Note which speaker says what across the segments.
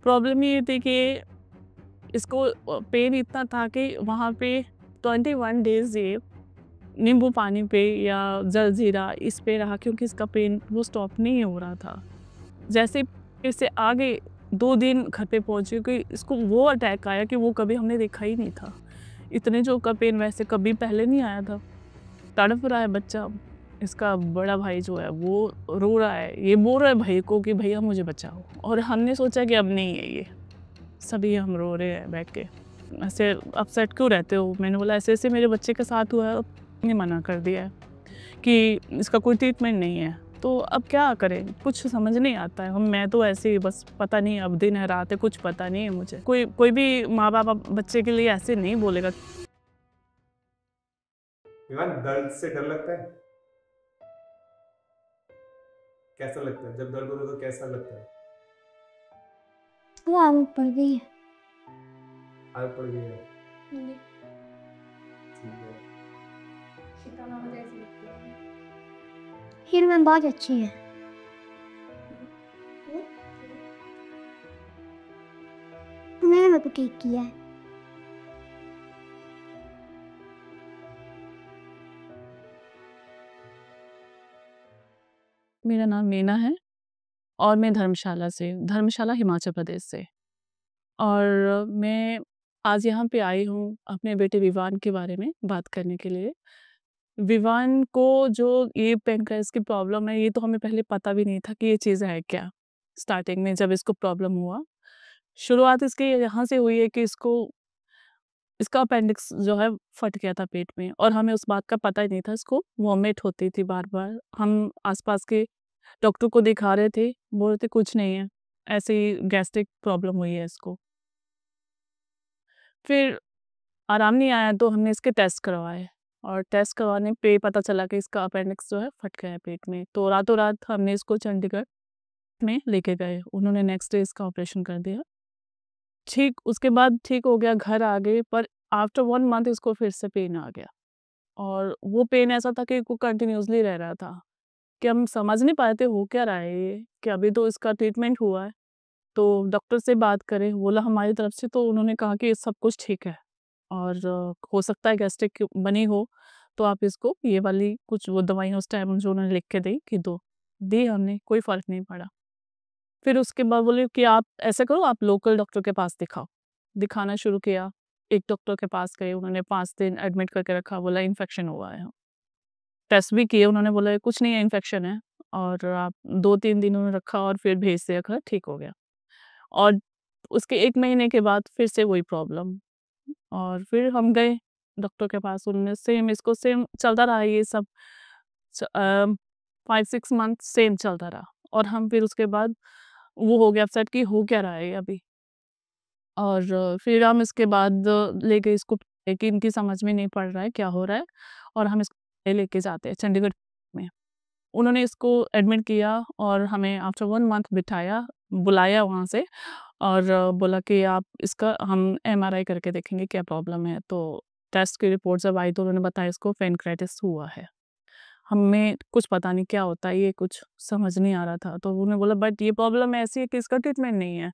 Speaker 1: Problem ये थी कि इसको पेन इतना था कि वहाँ पे 21 डेज़ ये नींबू पानी पे या जलजीरा इस पे रहा, क्योंकि इसका पेन वो स्टॉप नहीं हो रहा था। जैसे फिर से आगे 2 दिन घर पे पहुँची कि इसको वो अटैक आया कि वो कभी हमने देखा ही नहीं था। इतने जोर का पेन वैसे कभी पहले नहीं आया था। तड़प रहा है बच्चा, इसका बड़ा भाई जो है वो रो रहा है, ये बोल रहा है भाई को कि भैया मुझे बचाओ, और हमने सोचा कि अब नहीं है ये। सभी हम रो रहे हैं बैठ के, ऐसे अपसेट क्यों रहते हो? मैंने बोला ऐसे-ऐसे मेरे बच्चे के साथ हुआ है, ने मना कर दिया है कि इसका कोई ट्रीटमेंट नहीं है। तो अब क्या करें? कुछ समझ नहीं आता है। मैं तो ऐसे ही बस पता नहीं अब दिन है रात है कुछ पता नहीं है मुझे। कोई कोई भी माँ-बाप अब बच्चे के लिए ऐसे नहीं बोलेगा।
Speaker 2: विवान, दर्द से डर लगता है? कैसा लगता है जब दर्द होता है तो कैसा लगता है?
Speaker 3: वो आदत पड़ गई है।
Speaker 2: आदत पड़ गई है।
Speaker 3: जी।
Speaker 2: ठीक है।
Speaker 4: शिका मामा जैसी लगती है।
Speaker 3: हीरोइन बहुत अच्छी है। उन्होंने मेरे को ठीक किया है।
Speaker 1: मेरा नाम मीना है और मैं धर्मशाला हिमाचल प्रदेश से, और मैं आज यहाँ पे आई हूँ अपने बेटे विवान के बारे में बात करने के लिए। विवान को जो ये पैनक्रियाज़ की प्रॉब्लम है, ये तो हमें पहले पता भी नहीं था कि ये चीज़ है क्या। स्टार्टिंग में जब इसको प्रॉब्लम हुआ, शुरुआत इसकी यहाँ से हुई है कि इसका अपेंडिक्स जो है फट गया था पेट में, और हमें उस बात का पता ही नहीं था। इसको वॉमिट होती थी बार-बार। हम आस-पास के डॉक्टर को दिखा रहे थे, बोल रहे थे कुछ नहीं है, ऐसे ही गैस्ट्रिक प्रॉब्लम हुई है इसको। फिर आराम नहीं आया तो हमने इसके टेस्ट करवाए, और टेस्ट करवाने पे पता चला कि इसका अपेंडिक्स जो है फट गया है पेट में। तो रातों-रात हमने इसको चंडीगढ़ में लेके गए। उन्होंने नेक्स्ट डे इसका ऑपरेशन कर दिया। ठीक उसके बाद ठीक हो गया, घर आ गए, पर आफ्टर 1 मंथ इसको फिर से पेन आ गया, और वो पेन ऐसा था कि वो कंटिन्यूअसली रह रहा था, कि हम समझ नहीं पाए थे हो क्या रहा है ये, कि अभी तो इसका ट्रीटमेंट हुआ है। तो डॉक्टर से बात करें, बोला हमारी तरफ से, तो उन्होंने कहा कि सब कुछ ठीक है, और हो सकता है गैस्ट्रिक बनी हो, तो आप इसको ये वाली कुछ वो दवाइयाँ उस टाइम जो उन्होंने लिख के दी कि दो। दी हमने, कोई फ़र्क नहीं पड़ा। फिर उसके बाद बोले कि आप ऐसा करो, आप लोकल डॉक्टर के पास दिखाओ। दिखाना शुरू किया, एक डॉक्टर के पास गए, उन्होंने 5 दिन एडमिट करके रखा, बोला इन्फेक्शन हुआ है। टेस्ट भी किए, उन्होंने बोला कुछ नहीं है, इन्फेक्शन है, और आप 2-3 दिन उन्होंने रखा और फिर भेज दिया घर, ठीक हो गया। और उसके 1 महीने के बाद फिर से वही प्रॉब्लम, और फिर हम गए डॉक्टर के पास, उन्होंने सेम चलता रहा ये सब 5-6 मंथ सेम चलता रहा, और हम फिर उसके बाद वो हो गया अपसेट कि हो क्या रहा है अभी। और फिर हम इसके बाद ले गए इसको, कि इनकी समझ में नहीं पड़ रहा है क्या हो रहा है, और हम इसको लेके जाते हैं चंडीगढ़ में। उन्होंने इसको एडमिट किया और हमें आफ्टर 1 मंथ बुलाया वहाँ से, और बोला कि आप इसका हम एमआरआई करके देखेंगे क्या प्रॉब्लम है। तो टेस्ट की रिपोर्ट जब आई तो उन्होंने बताया इसको पैनक्रियाटिस हुआ है। हमें कुछ पता नहीं क्या होता है, ये कुछ समझ नहीं आ रहा था। तो उन्होंने बोला बट ये प्रॉब्लम ऐसी है कि इसका ट्रीटमेंट नहीं है,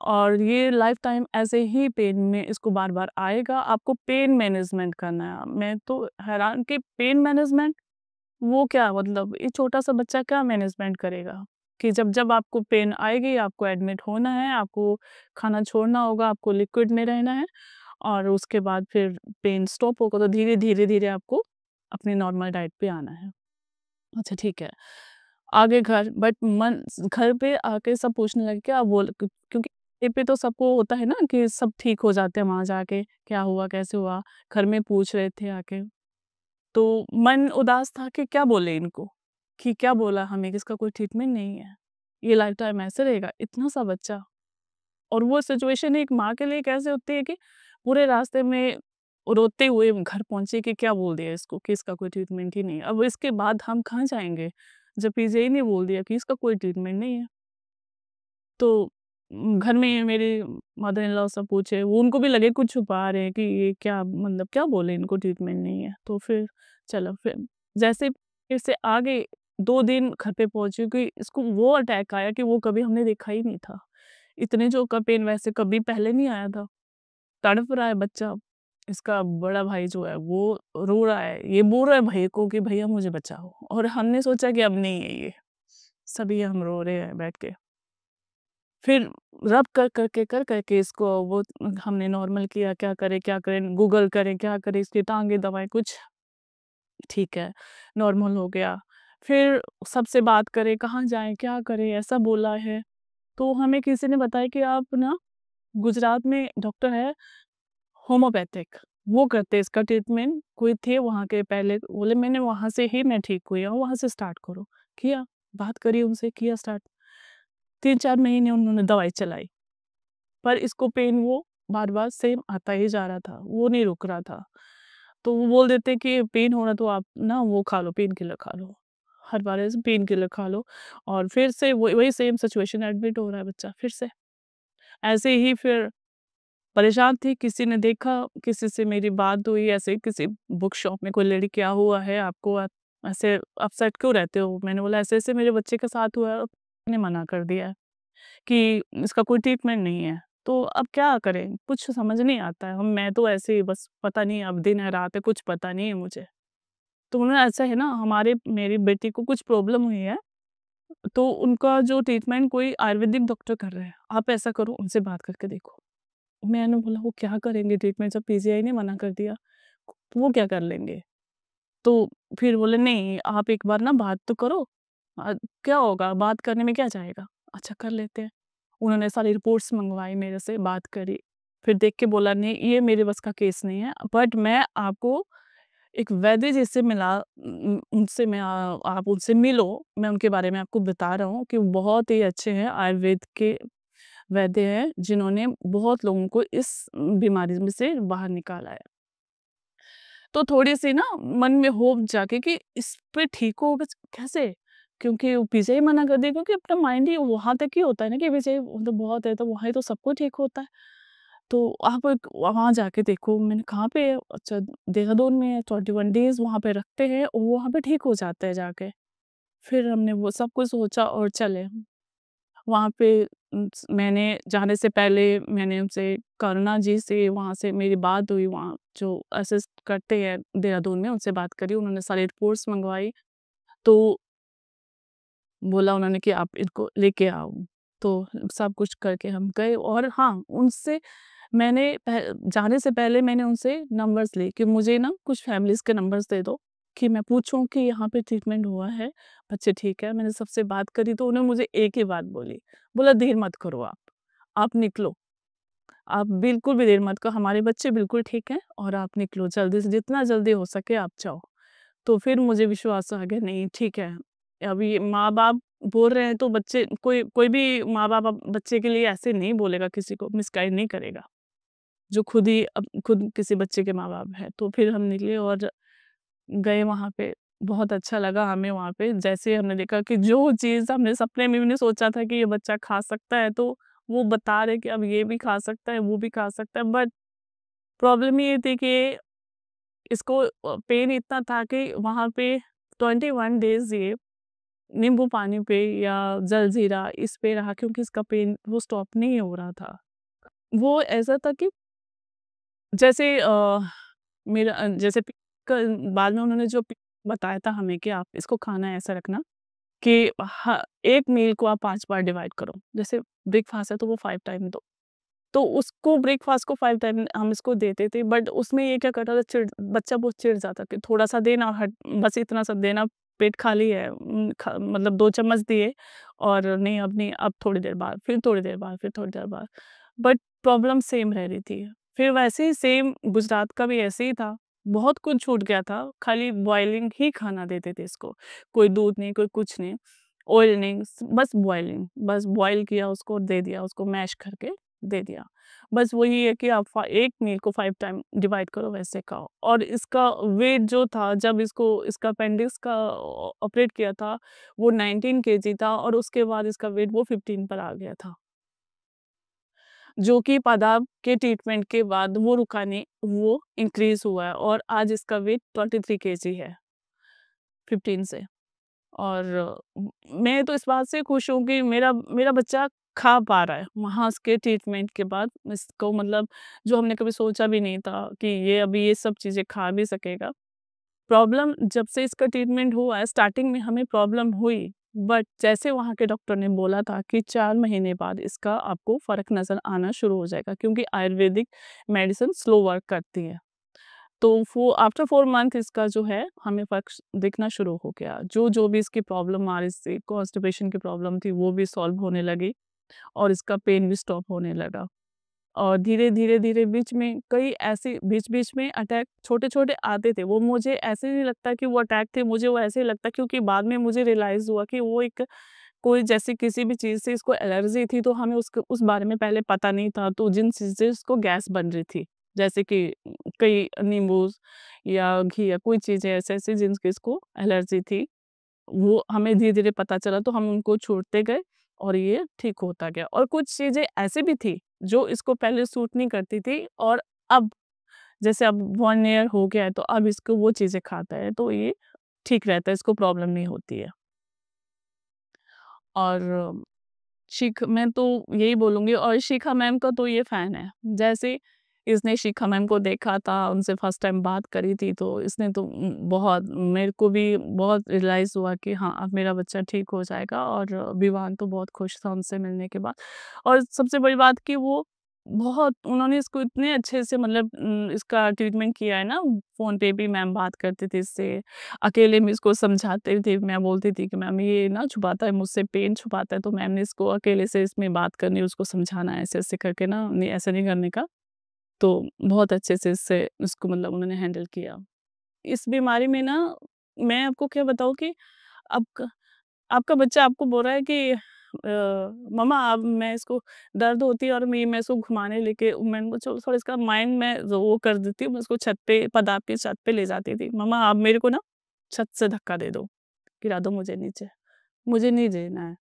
Speaker 1: और ये लाइफ टाइम ऐसे ही पेन में इसको बार-बार आएगा, आपको पेन मैनेजमेंट करना है। मैं तो हैरान कि पेन मैनेजमेंट, वो क्या मतलब, ये छोटा-सा बच्चा क्या मैनेजमेंट करेगा? कि जब आपको पेन आएगी, आपको एडमिट होना है, आपको खाना छोड़ना होगा, आपको लिक्विड में रहना है, और उसके बाद फिर पेन स्टॉप होगा तो धीरे-धीरे आपको अपनी नॉर्मल डाइट पे आना है। अच्छा ठीक है। आगे घर पे आके सब पूछने लगे क्या बोल, क्योंकि ये पे तो सबको होता है ना कि सब ठीक हो जाते हैं वहाँ जाके, क्या हुआ, कैसे हुआ? घर में पूछ रहे थे आके। तो मन उदास था कि क्या बोले इनको, कि क्या बोला हमें कि इसका कोई ट्रीटमेंट नहीं है, ये लाइफ टाइम ऐसे रहेगा, इतना सा बच्चा। और वो सिचुएशन एक माँ के लिए कैसे होती है कि पूरे रास्ते में रोते हुए घर पहुंचे कि क्या बोल दिया इसको कि इसका कोई ट्रीटमेंट ही नहीं है। अब इसके बाद हम कहाँ जाएंगे जब पीजीआई ने बोल दिया कि इसका कोई ट्रीटमेंट नहीं है। तो घर में मेरे मदर इन लॉ सब पूछे, वो उनको भी लगे कुछ छुपा रहे हैं कि ये क्या मतलब क्या बोले इनको ट्रीटमेंट नहीं है। तो फिर चलो फिर जैसे फिर से आगे 2 दिन घर पे पहुँची कि इसको वो अटैक आया कि वो कभी हमने देखा ही नहीं था। इतने जोर का पेन वैसे कभी पहले नहीं आया था। तड़प रहा है बच्चा, इसका बड़ा भाई जो है वो रो रहा है, ये बोल रहा है भाई को कि भैया मुझे बचाओ, और हमने सोचा कि अब नहीं है ये, सभी हम रो रहे हैं बैठ के। फिर रब कर करके इसको वो हमने नॉर्मल किया, क्या करें, गूगल करें, क्या करें, इसकी टाँगें दबाएँ, कुछ ठीक है, नॉर्मल हो गया। फिर सबसे बात करें, कहाँ जाएँ, क्या करें, ऐसा बोला है। तो हमें किसी ने बताया कि आप ना गुजरात में डॉक्टर है होम्योपैथिक, वो करते हैं इसका ट्रीटमेंट। कोई थे वहाँ के पहले, बोले मैंने वहाँ से ही मैं ठीक हुई हूँ, वहाँ से स्टार्ट करो। किया, बात करी उनसे, किया स्टार्ट। 3-4 महीने उन्होंने दवाई चलाई, पर इसको पेन वो बार-बार सेम आता ही जा रहा था, वो नहीं रुक रहा था। तो वो बोल देते कि पेन हो रहा तो आप ना वो खा लो, पेन किलर खा लो। हर बार ऐसे पेन किलर खा लो, और फिर से वही सेम सिचुएशन, एडमिट हो रहा है बच्चा फिर से। ऐसे ही फिर परेशान थी, किसी ने देखा, किसी से मेरी बात हुई, ऐसे किसी बुक शॉप में, कोई लेडी क्या हुआ है आपको, आप ऐसे अपसेट क्यों रहते हो? मैंने बोला ऐसे-ऐसे मेरे बच्चे के साथ हुआ है, और ने मना कर दिया है कि इसका कोई ट्रीटमेंट नहीं है। तो अब क्या करें? कुछ समझ नहीं आता है। मैं तो ऐसे ही बस, पता नहीं अब दिन है रात है कुछ पता नहीं है मुझे। तो उन्होंने ऐसा है ना, मेरी बेटी को कुछ प्रॉब्लम हुई है, तो उनका जो ट्रीटमेंट कोई आयुर्वेदिक डॉक्टर कर रहे हैं, आप ऐसा करो उनसे बात करके देखो। मैंने बोला वो क्या करेंगे ट्रीटमेंट, जब पीजीआई ने मना कर दिया, तो वो क्या कर लेंगे? तो फिर बोले नहीं आप एक बार ना बात तो करो, अ, क्या होगा, बात करने में क्या जाएगा? अच्छा कर लेते हैं। उन्होंने सारी रिपोर्ट्स मँगवाई मेरे से, बात करी, फिर देख के बोला नहीं ये मेरे बस का केस नहीं है, बट मैं आपको एक वैद्य जी से उनसे आप उनसे मिलो, मैं उनके बारे में आपको बता रहा हूँ कि वो बहुत ही अच्छे हैं, आयुर्वेद के वैद्य हैं, जिन्होंने बहुत लोगों को इस बीमारी में से बाहर निकाला है। तो थोड़ी-सी ना मन में होप जागे कि इस पे ठीक होगा कैसे? क्योंकि वो पीछे ही मना कर दिया, क्योंकि अपना माइंड ही वहाँ तक ही होता है ना कि पीछे मतलब बहुत है तो वहाँ ही तो सब कुछ ठीक होता है। तो आप एक वहाँ जाके देखो, मैंने कहाँ पे है? अच्छा देहरादून में है, 21 डेज़ वहाँ पे रखते हैं और वहाँ पे ठीक हो जाता है जाके। फिर हमने वो सब कुछ सोचा और चले। वहाँ पे मैंने जाने से पहले मैंने उनसे करुणा जी से वहाँ से मेरी बात हुई, वहाँ जो असिस्ट करते हैं देहरादून में, उनसे बात करी, उन्होंने सारी रिपोर्ट्स मँगवाई, तो बोला उन्होंने कि आप इनको लेके आओ। तो सब कुछ करके हम गए, और हाँ, उनसे मैंने जाने से पहले मैंने उनसे नंबर्स लिए कि मुझे ना कुछ फैमिलीज़ के नंबर्स दे दो, कि मैं पूछूँ कि यहाँ पे ट्रीटमेंट हुआ है, बच्चे ठीक है। मैंने सबसे बात करी तो उन्होंने मुझे एक ही बात बोली, बोला देर मत करो आप निकलो। आप बिल्कुल भी देर मत करो, हमारे बच्चे बिल्कुल ठीक हैं और आप निकलो जल्दी से, जितना जल्दी हो सके आप जाओ। तो फिर मुझे विश्वास आ गया, नहीं ठीक है, अभी माँ-बाप बोल रहे हैं तो बच्चे, कोई कोई भी माँ-बाप बच्चे के लिए ऐसे नहीं बोलेगा, किसी को मिसगाइड नहीं करेगा, जो खुद किसी बच्चे के माँ-बाप हैं। तो फिर हम निकले और गए वहाँ पे, बहुत अच्छा लगा हमें वहाँ पे। जैसे हमने देखा कि जो चीज़ हमने सपने में भी नहीं सोचा था कि ये बच्चा खा सकता है, तो वो बता रहे कि अब ये भी खा सकता है, वो भी खा सकता है। बट प्रॉब्लम ये थी कि इसको पेन इतना था कि वहाँ पे 21 डेज़ ये नींबू पानी पे या जलजीरा इस पे रहा, क्योंकि इसका पेन वो स्टॉप नहीं हो रहा था। वो ऐसा था कि जैसे जैसे बाद में उन्होंने जो बताया था हमें कि आप इसको खाना ऐसा रखना कि एक मील को आप 5 बार डिवाइड करो। जैसे ब्रेकफ़ास्ट है तो वो 5 टाइम दो। तो उसको ब्रेकफ़ास्ट को 5 टाइम हम इसको देते थे, बट उसमें ये क्या करता था, बच्चा बहुत चिढ़ जाता कि थोड़ा-सा देना, बस इतना सा देना, पेट खाली है, मतलब 2 चम्मच दिए और नहीं अब नहीं, अब थोड़ी देर बाद, फिर थोड़ी देर बाद, फिर थोड़ी देर बाद। बट प्रॉब्लम सेम रह रही थी। फिर वैसे ही सेम गुजरात का भी ऐसे ही था। बहुत कुछ छूट गया था, खाली बॉइलिंग ही खाना देते थे इसको। कोई दूध नहीं, कोई कुछ नहीं, ऑयल नहीं, बस बॉइलिंग, बस बॉयल किया उसको दे दिया, उसको मैश करके दे दिया। बस वही है कि आप एक मील को 5 टाइम डिवाइड करो, वैसे खाओ। और इसका वेट जो था, जब इसका अपेंडिक्स का ऑपरेट किया था, वो 19 केजी था, और उसके बाद इसका वेट वो 15 पर आ गया था। जो कि पादाब के ट्रीटमेंट के बाद वो रुका नहीं, वो इंक्रीज़ हुआ है, और आज इसका वेट 23 केजी है, 15 से। और मैं तो इस बात से खुश हूँ कि मेरा मेरा बच्चा खा पा रहा है। वहाँ उसके ट्रीटमेंट के बाद इसको मतलब जो हमने कभी सोचा भी नहीं था कि ये अभी ये सब चीज़ें खा भी सकेगा। प्रॉब्लम जब से इसका ट्रीटमेंट हुआ है, स्टार्टिंग में हमें प्रॉब्लम हुई, बट जैसे वहाँ के डॉक्टर ने बोला था कि 4 महीने बाद इसका आपको फ़र्क नज़र आना शुरू हो जाएगा, क्योंकि आयुर्वेदिक मेडिसिन स्लो वर्क करती है। तो वो आफ्टर 4 मंथ इसका जो है हमें फ़र्क दिखना शुरू हो गया। जो भी इसकी प्रॉब्लम आ रही थी, कॉन्स्टिपेशन की प्रॉब्लम थी, वो भी सॉल्व होने लगी और इसका पेन भी स्टॉप होने लगा। और धीरे-धीरे बीच में कई ऐसे बीच-बीच में अटैक छोटे-छोटे आते थे। वो मुझे ऐसे नहीं लगता कि वो अटैक थे, मुझे वो ऐसे ही लगता, क्योंकि बाद में मुझे रियलाइज़ हुआ कि वो एक कोई जैसे किसी भी चीज़ से इसको एलर्जी थी, तो हमें उस बारे में पहले पता नहीं था। तो जिन चीज़ से इसको गैस बन रही थी, जैसे कि कई नींबू या घी या कोई चीज़ें ऐसे-ऐसे जिनकी इसको एलर्जी थी, वो हमें धीरे-धीरे पता चला, तो हम उनको छोड़ते गए और ये ठीक होता गया। और कुछ चीज़ें ऐसी भी थी जो इसको पहले सूट नहीं करती थी, और अब जैसे अब 1 ईयर हो गया है, तो अब इसको वो चीज़ें खाता है, तो ये ठीक रहता है, इसको प्रॉब्लम नहीं होती है। और मैं तो यही बोलूँगी, और शिखा मैम का तो ये फ़ैन है। जैसे इसने शिखा मैम को देखा था, उनसे फर्स्ट टाइम बात करी थी, तो इसने तो बहुत मेरे को भी बहुत रियलाइज़ हुआ कि हाँ, अब मेरा बच्चा ठीक हो जाएगा। और विवान तो बहुत खुश था उनसे मिलने के बाद। और सबसे बड़ी बात कि वो बहुत उन्होंने इसको इतने अच्छे से मतलब इसका ट्रीटमेंट किया है ना, फ़ोन पे भी मैम बात करती थी इससे, अकेले में इसको समझाते थे। मैं बोलती थी कि मैम ये ना छुपाता है मुझसे, पेन छुपाता है, तो मैम ने इसको अकेले से इसमें बात करनी, उसको समझाना ऐसे-ऐसे करके ना, नहीं ऐसा नहीं करने का। तो बहुत अच्छे से इससे उसको मतलब उन्होंने हैंडल किया। इस बीमारी में ना, मैं आपको क्या बताऊँ कि आपका आपका बच्चा आपको बोल रहा है कि मम्मा अब मैं इसको दर्द होती है और मैं इसको घुमाने लेके, मैंने बोला चलो थोड़ा इसका माइंड मैं वो कर देती हूँ, मैं इसको छत पे पदाब के छत पे ले जाती थी। मम्मा आप मेरे को ना छत से धक्का दे दो, गिरा दो मुझे नीचे, मुझे नहीं देना है।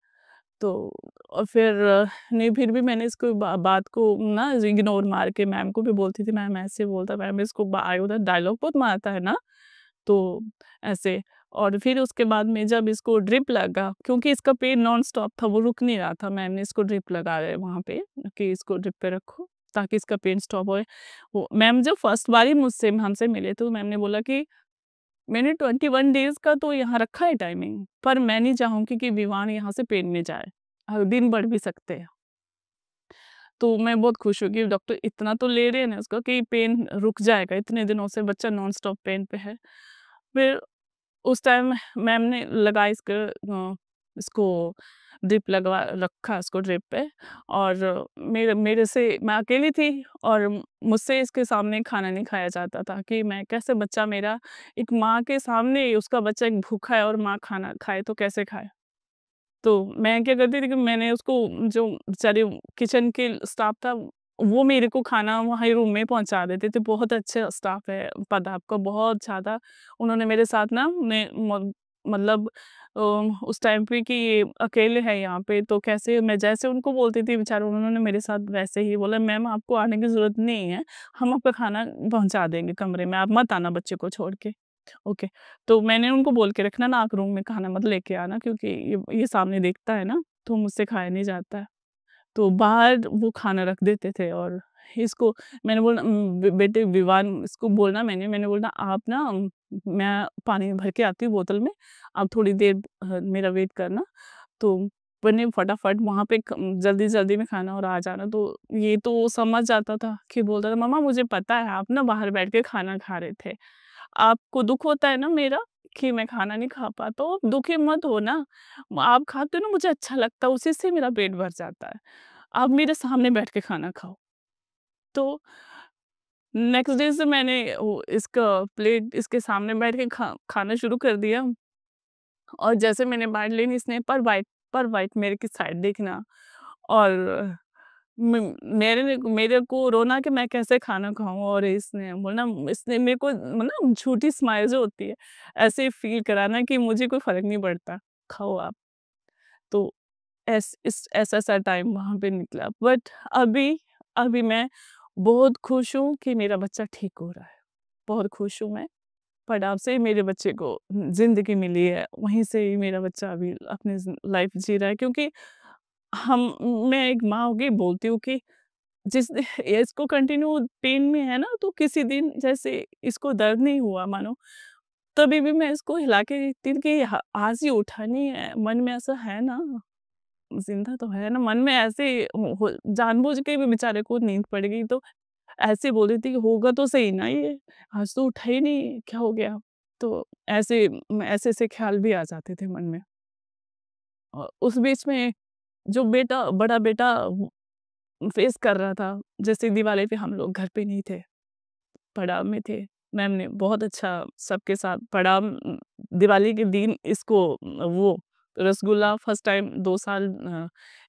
Speaker 1: तो और फिर नहीं, फिर भी मैंने इसको बात को ना इग्नोर मार के मैम को भी बोलती थी, मैम ऐसे बोलता, मैम इसको उधर डायलॉग बहुत मारता है ना, तो ऐसे। और फिर उसके बाद में जब इसको ड्रिप लगा, क्योंकि इसका पेन नॉन स्टॉप था, वो रुक नहीं रहा था, मैम ने इसको ड्रिप लगाया वहाँ पे कि इसको ड्रिप पे रखो ताकि इसका पेन स्टॉप होए। वो मैम जब फर्स्ट बार ही मुझसे हमसे मिले, तो मैम ने बोला कि मैंने 21 डेज़ का तो यहाँ रखा है टाइमिंग, पर मैं नहीं चाहूँगी कि विवान यहाँ से पेन में जाए, दिन बढ़ भी सकते हैं। तो मैं बहुत खुश हुई कि डॉक्टर इतना तो ले रहे हैं ना उसका कि पेन रुक जाएगा, इतने दिनों से बच्चा नॉन स्टॉप पेन पे है। फिर उस टाइम मैम ने लगाई इसको ड्रिप लगवा रखा इसको ड्रिप पे। और मेरे मेरे से मैं अकेली थी, और मुझसे इसके सामने खाना नहीं खाया जाता था कि मैं कैसे, बच्चा मेरा एक माँ के सामने उसका बच्चा एक भूखा है और माँ खाना खाए तो कैसे खाए। तो मैं क्या करती थी कि मैंने उसको, जो बेचारे किचन के स्टाफ था, वो मेरे को खाना वहाँ रूम में पहुँचा देते थे। बहुत अच्छे स्टाफ है पदाप का, बहुत ज़्यादा उन्होंने मेरे साथ ना मतलब उस टाइम पे कि ये अकेले है यहाँ पे, तो कैसे मैं जैसे उनको बोलती थी, बेचारे उन्होंने मेरे साथ वैसे ही बोला, मैम आपको आने की ज़रूरत नहीं है, हम आपका खाना पहुँचा देंगे कमरे में, आप मत आना बच्चे को छोड़ के। ओके। तो मैंने उनको बोल के रखना ना, आप रूम में खाना मत लेके आना, क्योंकि ये सामने देखता है ना, तो मुझसे खाया नहीं जाता है। तो बाहर वो खाना रख देते थे। और इसको मैंने बोला बेटे विवान इसको बोलना, मैंने बोला आप ना मैं पानी भर के आती हूँ बोतल में, आप थोड़ी देर मेरा वेट करना। तो मैंने फटाफट वहाँ पे जल्दी-जल्दी में खाना और आ जाना। तो ये तो वो समझ जाता था कि बोलता था, मम्मा मुझे पता है आप ना बाहर बैठ के खाना खा रहे थे। आपको दुःख होता है ना मेरा कि मैं खाना नहीं खा पाता हूँ, दुखी मत हो ना। आप खाते हो ना, मुझे अच्छा लगता है, उसी से मेरा पेट भर जाता है। आप मेरे सामने बैठ के खाना खाओ। तो नेक्स्ट डे से मैंने वो इसका प्लेट इसके सामने बैठ के खाना शुरू कर दिया। और जैसे मैंने बाइट लेनी, इसने पर बाइट मेरे की साइड देखना। और मेरे को रोना कि मैं कैसे खाना खाऊँ, और इसने बोलना, इसने मेरे को मतलब झूठी स्माइल जो होती है, ऐसे फ़ील कराना कि मुझे कोई फ़र्क नहीं पड़ता, खाओ आप। तो ऐसा-सा टाइम वहाँ पे निकला। बट अभी अभी मैं बहुत खुश हूँ कि मेरा बच्चा ठीक हो रहा है। बहुत खुश हूँ मैं। पड़ाव से मेरे बच्चे को ज़िंदगी मिली है, वहीं से ही मेरा बच्चा अभी अपनी लाइफ़ जी रहा है, क्योंकि मैं एक माँ होके बोलती हूँ कि जिस इसको कंटिन्यू पेन में है ना, तो किसी दिन जैसे इसको दर्द नहीं हुआ मानो, तभी भी मैं इसको हिला के देखती हूँ कि आज ये उठा नहीं है, मन में ऐसा है ना, जिंदा तो है ना, मन में ऐसे जानबूझ के भी बेचारे को नींद पड़ गई, तो ऐसे बोल रही थी कि होगा तो सही ना ये, आज तो उठा ही नहीं, क्या हो गया। तो ऐसे ऐसे ख्याल भी आ जाते थे मन में। और उस बीच में जो बड़ा बेटा फेस कर रहा था, जैसे दिवाली पे हम लोग घर पे नहीं थे, पड़ाव में थे। मैम ने बहुत अच्छा सबके साथ दिवाली के दिन इसको वो रसगुल्ला फर्स्ट टाइम 2 साल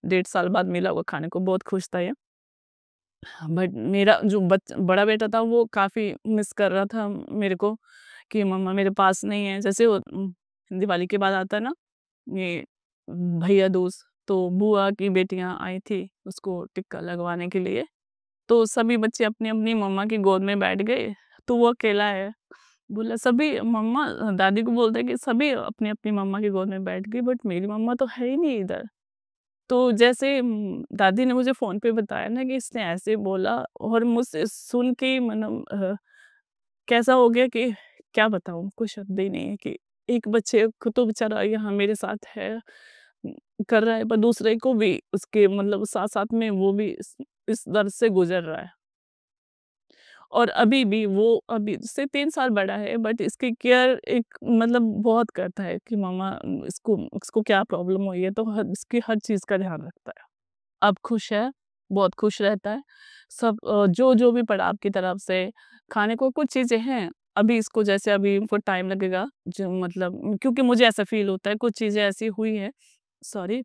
Speaker 1: 1.5 साल बाद मिला, वो खाने को बहुत खुश था ये। बट मेरा जो बड़ा बेटा था वो काफ़ी मिस कर रहा था मेरे को, कि मम्मा मेरे पास नहीं है। जैसे वो दिवाली के बाद आता है ना, ये भैया दूज, तो बुआ की बेटियाँ आई थी उसको टिक्का लगवाने के लिए। तो सभी बच्चे अपनी-अपनी मम्मा की गोद में बैठ गए, तो वो अकेला है। बोला सभी मम्मा दादी को बोलता है कि सभी अपनी-अपनी मम्मा की गोद में बैठ गई, बट मेरी मम्मा तो है ही नहीं इधर। तो जैसे दादी ने मुझे फ़ोन पे बताया ना कि इसने ऐसे बोला, और मुझसे सुन के ही मतलब कैसा हो गया कि क्या बताऊँ, कोई शब्द ही नहीं है कि एक बच्चे को तो बेचारा यहाँ मेरे साथ है, कर रहा है, पर दूसरे को भी उसके मतलब साथ-साथ में वो भी इस दर्द से गुज़र रहा है। और अभी भी वो अभी से 3 साल बड़ा है, बट इसकी केयर एक मतलब बहुत करता है कि मम्मा इसको इसको क्या प्रॉब्लम हुई है, तो इसकी हर चीज़ का ध्यान रखता है। अब खुश है, बहुत खुश रहता है। सब जो भी पड़ा आपकी तरफ से खाने को कुछ चीज़ें हैं, अभी इसको जैसे अभी इनको टाइम लगेगा, जो मतलब क्योंकि मुझे ऐसा फ़ील होता है कुछ चीज़ें ऐसी हुई हैं, सॉरी,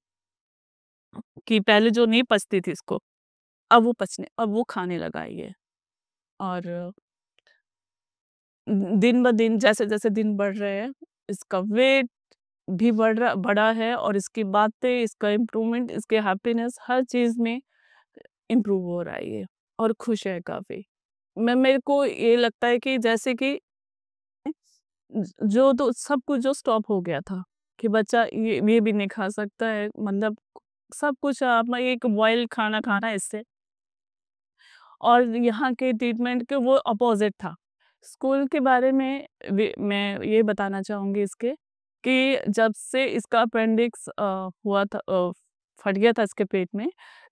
Speaker 1: कि पहले जो नहीं पचती थी इसको, अब वो खाने लगा है ये। और दिन ब दिन जैसे-जैसे दिन बढ़ रहे हैं, इसका वेट भी बढ़ा है, और इसकी बातें, इसका इम्प्रूवमेंट, इसके हैप्पीनेस हर चीज़ में इम्प्रूव हो रहा है ये, और खुश है काफ़ी। मेरे को ये लगता है कि जैसे कि जो तो सब कुछ जो स्टॉप हो गया था, कि बच्चा ये भी नहीं खा सकता है, मतलब सब कुछ आप एक बॉइल्ड खाना खाना है इससे, और यहाँ के ट्रीटमेंट के वो अपोज़िट था। स्कूल के बारे में मैं ये बताना चाहूँगी इसके, कि जब से इसका अपेंडिक्स हुआ था, फट गया था इसके पेट में,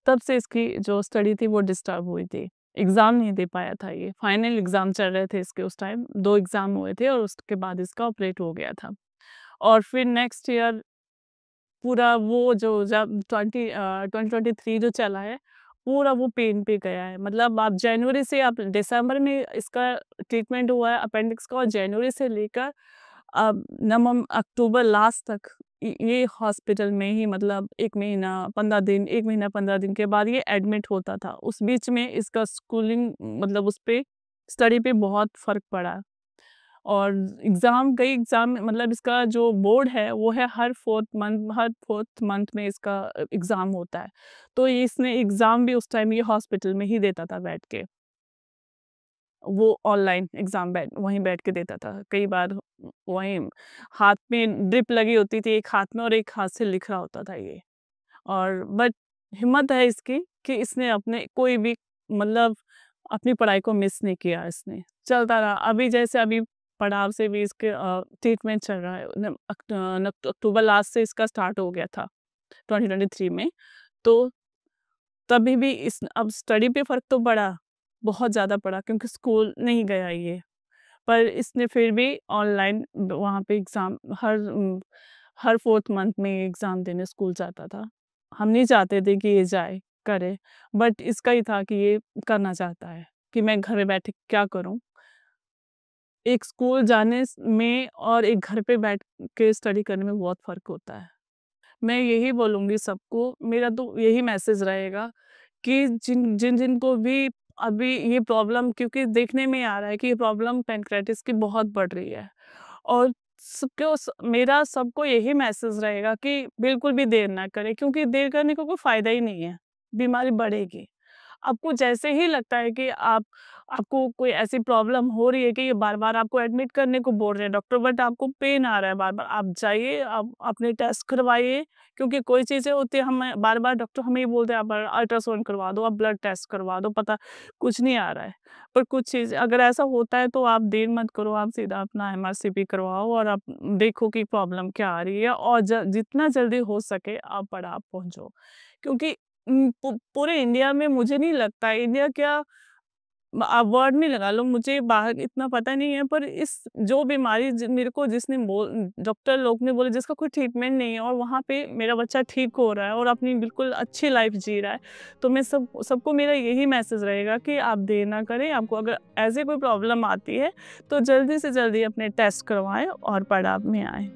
Speaker 1: तब से इसकी जो स्टडी थी वो डिस्टर्ब हुई थी। एग्ज़ाम नहीं दे पाया था ये, फाइनल एग्ज़ाम चल रहे थे इसके उस टाइम, 2 एग्ज़ाम हुए थे, और उसके बाद इसका ऑपरेट हो गया था। और फिर नेक्स्ट ईयर पूरा वो जो जब 2023 जो चला है, पूरा वो पेन पे गया है। मतलब आप जनवरी से, आप दिसंबर में इसका ट्रीटमेंट हुआ है अपेंडिक्स का, और जनवरी से लेकर अक्टूबर लास्ट तक ये हॉस्पिटल में ही, मतलब 1 महीना 15 दिन, 1 महीना 15 दिन के बाद ये एडमिट होता था। उस बीच में इसका स्कूलिंग मतलब उस पे स्टडी पे बहुत फ़र्क पड़ा। और कई एग्ज़ाम मतलब इसका जो बोर्ड है वो है हर 4th मंथ में इसका एग्ज़ाम होता है। तो ये इसने एग्ज़ाम भी उस टाइम ये हॉस्पिटल में ही देता था बैठ के। वो ऑनलाइन एग्ज़ाम वहीं बैठ के देता था। कई बार वहीं हाथ में ड्रिप लगी होती थी, एक हाथ में, और एक हाथ से लिख रहा होता था ये। और बट हिम्मत है इसकी कि इसने अपने कोई भी मतलब अपनी पढ़ाई को मिस नहीं किया इसने, चलता रहा। अभी जैसे अभी पड़ाव से भी इसके ट्रीटमेंट चल रहा है। अक्टूबर लास्ट से इसका स्टार्ट हो गया था 2023 में। तो तभी भी इस अब स्टडी पे फ़र्क तो पड़ा, बहुत ज़्यादा पड़ा, क्योंकि स्कूल नहीं गया ये। पर इसने फिर भी ऑनलाइन वहाँ पे एग्ज़ाम हर 4th मंथ में एग्ज़ाम देने स्कूल जाता था। हम नहीं चाहते थे कि ये जाए, करे, बट इसका ही था कि ये करना चाहता है, कि मैं घर में बैठे क्या करूँ? एक स्कूल जाने में और एक घर पे बैठ के स्टडी करने में बहुत फ़र्क होता है। मैं यही बोलूँगी सबको, मेरा तो यही मैसेज रहेगा कि जिनको भी अभी ये प्रॉब्लम, क्योंकि देखने में आ रहा है कि ये प्रॉब्लम पैंक्रेटिस की बहुत बढ़ रही है, और मेरा सबको यही मैसेज रहेगा कि बिल्कुल भी देर ना करें, क्योंकि देर करने का कोई फ़ायदा ही नहीं है, बीमारी बढ़ेगी। आपको जैसे ही लगता है कि आपको कोई ऐसी प्रॉब्लम हो रही है कि ये बार-बार आपको एडमिट करने को बोल रहे हैं डॉक्टर, बट आपको पेन आ रहा है बार-बार, आप जाइए, आप अपने टेस्ट करवाइए, क्योंकि कोई चीज़ें होती हैं हमें बार-बार डॉक्टर हमें ये बोलते हैं आप अल्ट्रासाउंड करवा दो, आप ब्लड टेस्ट करवा दो, पता कुछ नहीं आ रहा है। पर कुछ चीज़ अगर ऐसा होता है तो आप देर मत करो, आप सीधा अपना एमआरसीपी करवाओ और आप देखो कि प्रॉब्लम क्या आ रही है और जितना जल्दी हो सके आप बड़ा पहुँचो। क्योंकि पूरे इंडिया में मुझे नहीं लगता है, इंडिया क्या आप वर्ड नहीं लगा लो, मुझे बाहर इतना पता नहीं है, पर इस जो बीमारी मेरे को जिसने डॉक्टर लोग ने बोला जिसका कोई ट्रीटमेंट नहीं है और वहाँ पे मेरा बच्चा ठीक हो रहा है और अपनी बिल्कुल अच्छी लाइफ जी रहा है, तो मैं सबको मेरा यही मैसेज रहेगा कि आप देर ना करें। आपको अगर ऐसे कोई प्रॉब्लम आती है तो जल्दी से जल्दी अपने टेस्ट करवाएं और पड़ाव में आएँ।